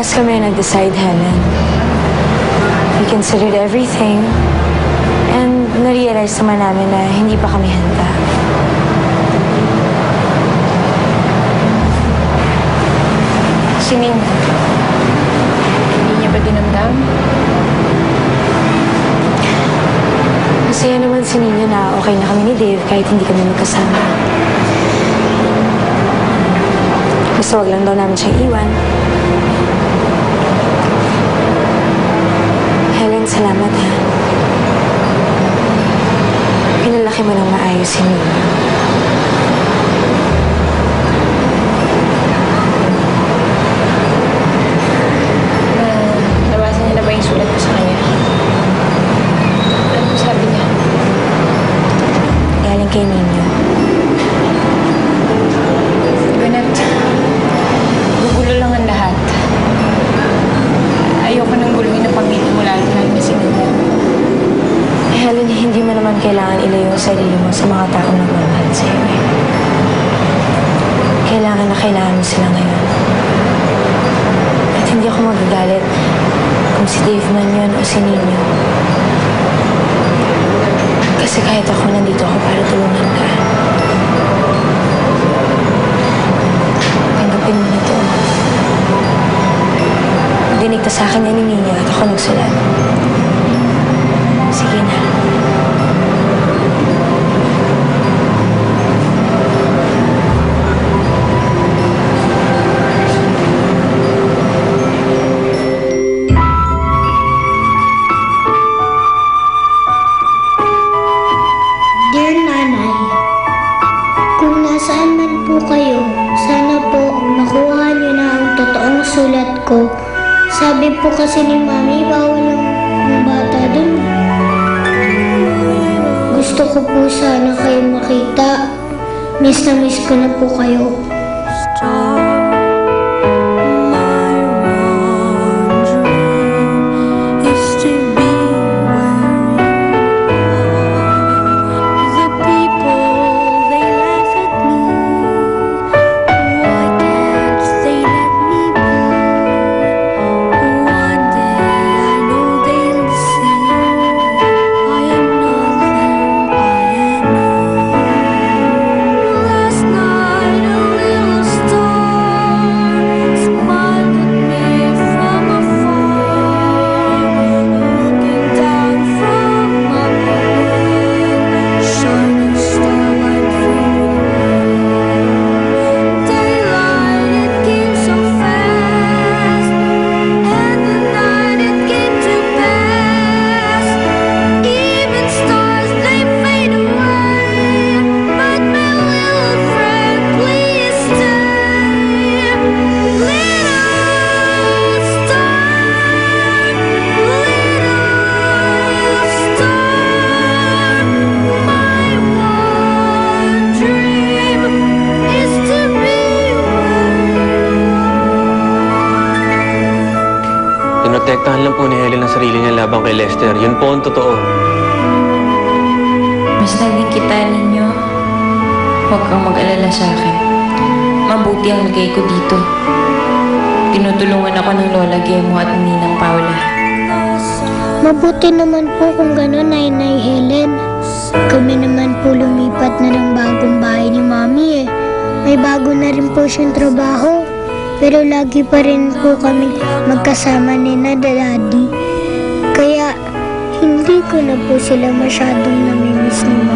Parehas kami nag-decide, Helen. We considered everything and na-realize naman namin na hindi pa kami handa. Si Nina, hindi niya ba dinamdam? Masaya naman si Nina na okay na kami ni Dave kahit hindi kami magkasama. Basta wag lang daw namin siyang iwan. Helen, salamat ha. Pinalaki mo ng maayos si Nina. Nabasa niya na ba yung sulat ko sa kanya? Ano sabi niya? Galing kay Nino. Ganat, gugulo lang ang lahat. Ayoko nang guluhin ang pamilya mo lalo na si Nina. Helen, hindi mo naman kailangan ilayo ang sarili mo sa mga taong nagmamahal sa'yo eh. Kailangan mo sila ngayon. At hindi ako magagalit kung si Dave man yun o si Nino. Kasi kahit ako, nandito ako para tulungan ka. Tanggapin mo na ito. Dinig sa akin yan ni Nino at ako nagsulat. Sige na. Dear Nanay, kung nasaan man po kayo, sana po makuha niyo na ang totoong sulat ko. Sabi po kasi ni Mami, bawal ang bata dun. Gusto ko po sana kayo makita. Miss na miss ko na po kayo. Pinotektahan lang po ni Helen ang sarili niya laban kay Lester. Yun po ang totoo. Mas naging kita ninyo. Huwag kang mag-alala sa akin. Mabuti ang lagay ko dito. Tinutulungan ako ng Lola Gemo at Ninang Paula. Mabuti naman po kung gano'n, Nay Helen. Kami naman po lumipat na ng bagong bahay ni Mami eh. May bago na rin po siyang trabaho. Pero lagi pa rin po kami magkasama ni na Daddy. Kaya hindi ko na po sila masyadong namimiss ni Mami.